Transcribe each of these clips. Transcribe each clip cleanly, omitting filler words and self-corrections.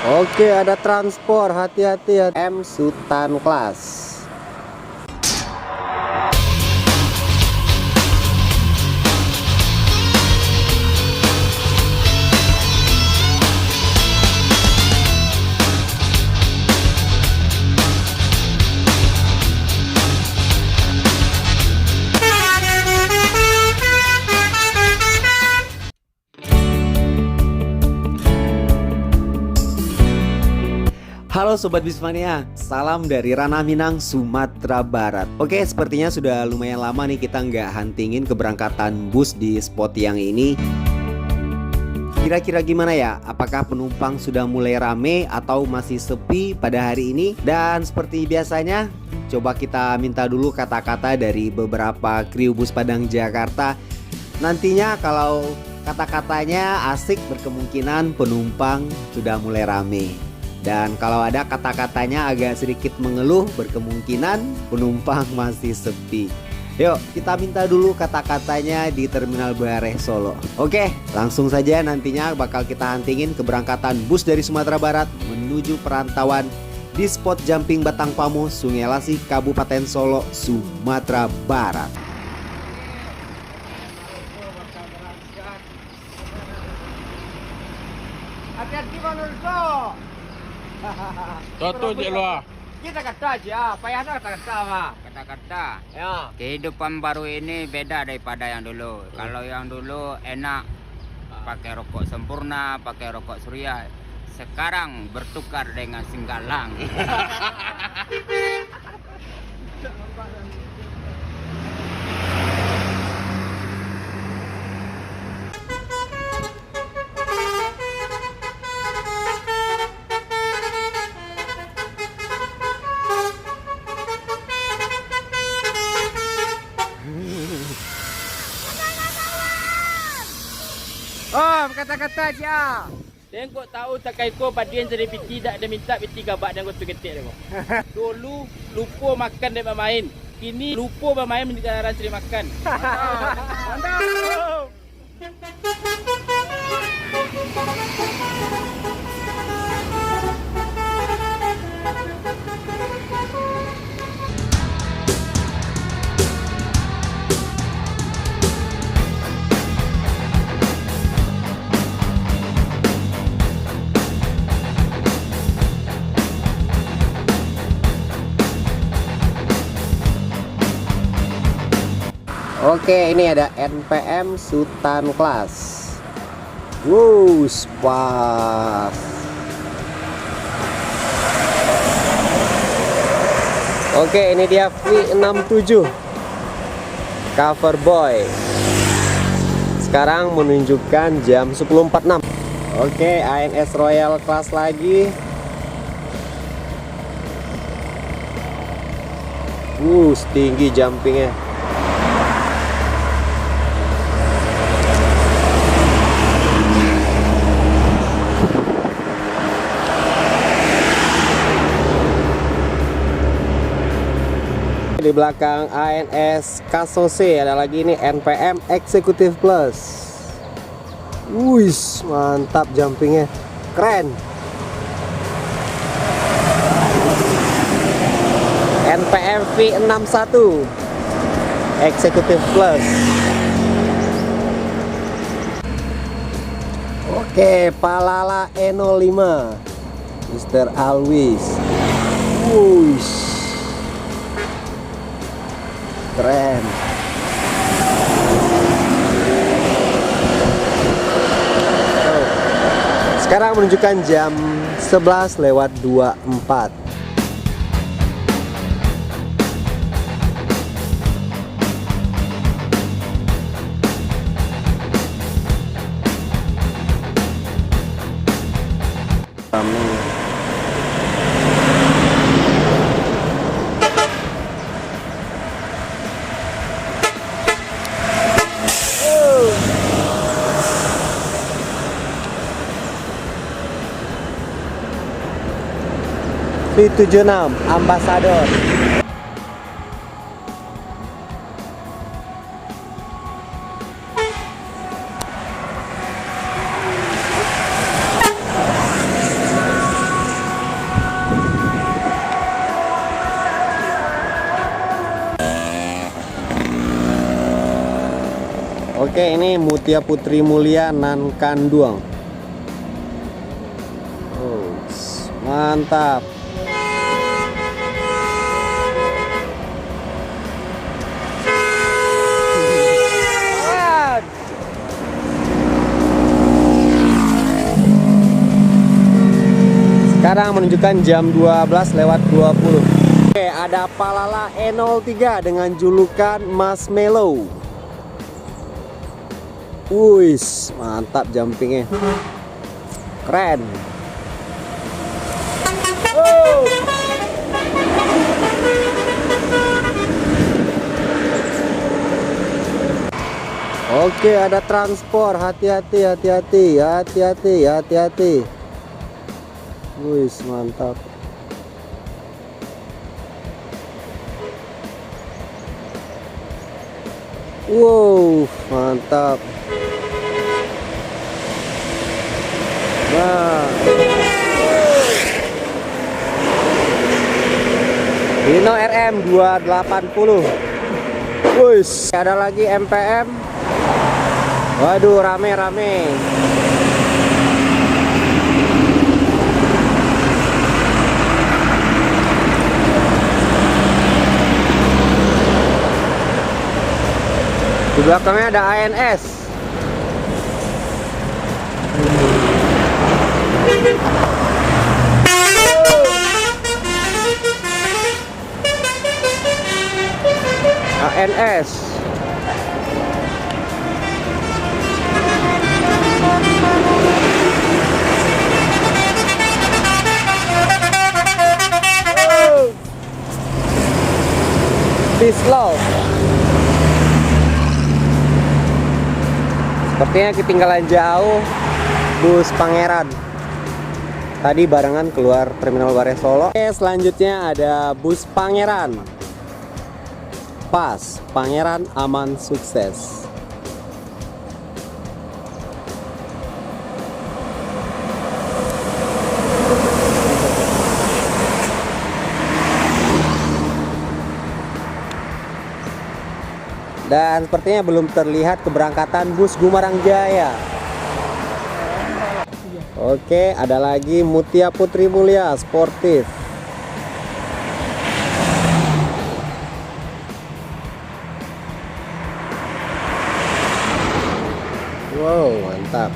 Oke, ada transport, hati-hati ya. M Sultan Class. Halo Sobat Bismania, salam dari Ranah Minang, Sumatera Barat. Oke, sepertinya sudah lumayan lama nih kita nggak huntingin keberangkatan bus di spot yang ini. Kira-kira gimana ya? Apakah penumpang sudah mulai rame atau masih sepi pada hari ini? Dan seperti biasanya, coba kita minta dulu kata-kata dari beberapa kru bus Padang Jakarta. Nantinya kalau kata-katanya asik, berkemungkinan penumpang sudah mulai rame. Dan kalau ada kata-katanya agak sedikit mengeluh, berkemungkinan penumpang masih sepi. Yuk kita minta dulu kata-katanya di Terminal Bareh Solo. Oke, langsung saja nantinya bakal kita huntingin keberangkatan bus dari Sumatera Barat menuju perantauan di spot Jumping Batang Pamu, Sungai Lasih, Kabupaten Solo, Sumatera Barat. Hati-hati Bang Nurso. Toto di luar. Kita kata aja, payahnya kata-kata mah. Kata-kata, Ya. kehidupan baru ini beda daripada yang dulu. Kalau yang dulu enak pakai rokok sempurna, pakai rokok surya. Sekarang bertukar dengan singgalang. Oh, kata-kata aja. Tengok tahu tak kaiko padian jadi piti tak ada minta piti gabak dan gotu ketik tengok. Dulu lupa makan dan bermain. Kini lupa bermain menjadi sering makan. Mantap. Oke, ini ada NPM Sultan Class. Wow, pas. Oke, ini dia V67 Cover Boy. Sekarang menunjukkan jam 10.46. Oke, ANS Royal Class lagi. Tinggi jumpingnya. Di belakang ANS Kasose ada lagi ini NPM Executive Plus. Wih, mantap jumpingnya, keren. NPM V61 Executive Plus. Oke, Palala E05 Mr. Always. Wih, keren. Sekarang menunjukkan jam 11:24. V76 Ambassador. Oke, ini Mutia Putri Mulia Nan Kanduang. Oh, mantap. Sekarang menunjukkan jam 12:20. Oke, ada Palala E03 dengan julukan Marshmallow. Wis, mantap jumpingnya. Keren. Oh. Oke, ada transport. Hati-hati, hati-hati, hati-hati, hati-hati. Wis, mantap. Wow, mantap. Nah, Dino RM 280. Wis, ada lagi MPM. Waduh, rame-rame. Di belakangnya ada ANS. ANS. Peace love. Sepertinya ketinggalan jauh bus Pangeran. Tadi barengan keluar Terminal Bare Solo. Oke, selanjutnya ada bus Pangeran. Pas, Pangeran aman sukses. Dan sepertinya belum terlihat keberangkatan bus Gumarang Jaya. Oke, ada lagi Mutia Putri Mulia Sportif. Wow, mantap.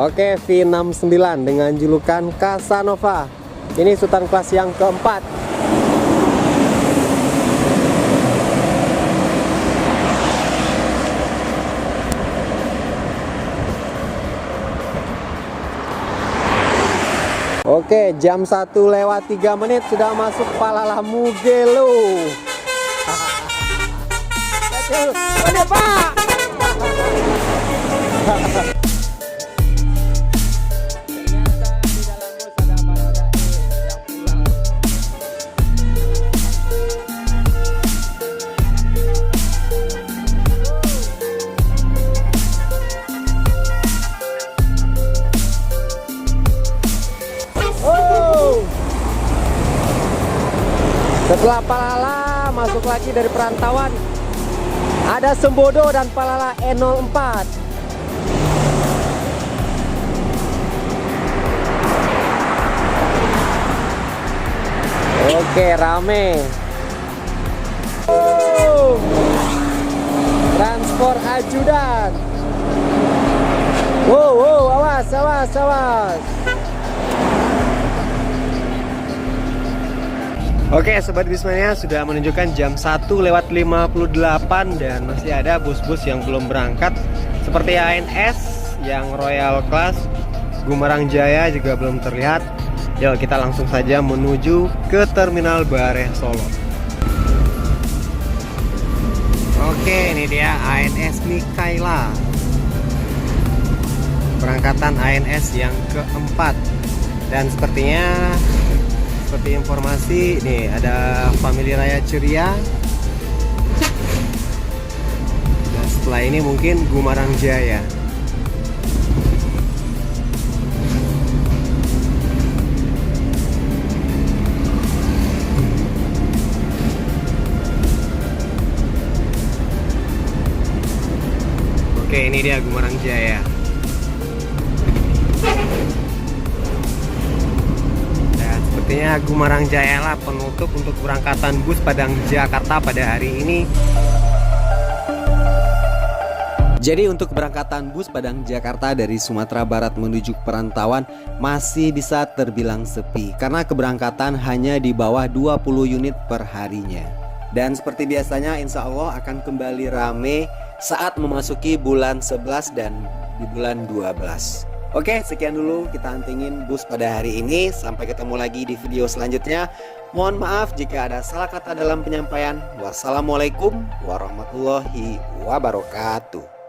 Oke, V69 dengan julukan Casanova. Ini sultan kelas yang keempat. Oke, jam 1:03 sudah masuk Palala Mugello. Ada Pak. Setelah Palala masuk lagi dari perantauan, ada Sembodo dan Palala E04. Oke, rame. Transport ajudan. Wow, awas, awas, awas. Oke, Sobat Bismania, sudah menunjukkan jam 1:58 dan masih ada bus-bus yang belum berangkat seperti ANS yang Royal Class, Gumarang Jaya juga belum terlihat. Yuk kita langsung saja menuju ke Terminal Bare Solo. Oke, ini dia ANS Mikaela. Berangkatan ANS yang keempat. Dan sepertinya seperti informasi nih ada Family Raya Ceria. Dan setelah ini mungkin Gumarang Jaya. Oke, ini dia Gumarang Jaya. Dan sepertinya Gumarang Jaya lah penutup untuk keberangkatan bus Padang Jakarta pada hari ini. Jadi untuk keberangkatan bus Padang Jakarta dari Sumatera Barat menuju perantauan masih bisa terbilang sepi karena keberangkatan hanya di bawah 20 unit per harinya. Dan seperti biasanya insya Allah akan kembali rame saat memasuki bulan 11 dan di bulan 12. Oke, sekian dulu kita huntingin bus pada hari ini. Sampai ketemu lagi di video selanjutnya. Mohon maaf jika ada salah kata dalam penyampaian. Wassalamualaikum warahmatullahi wabarakatuh.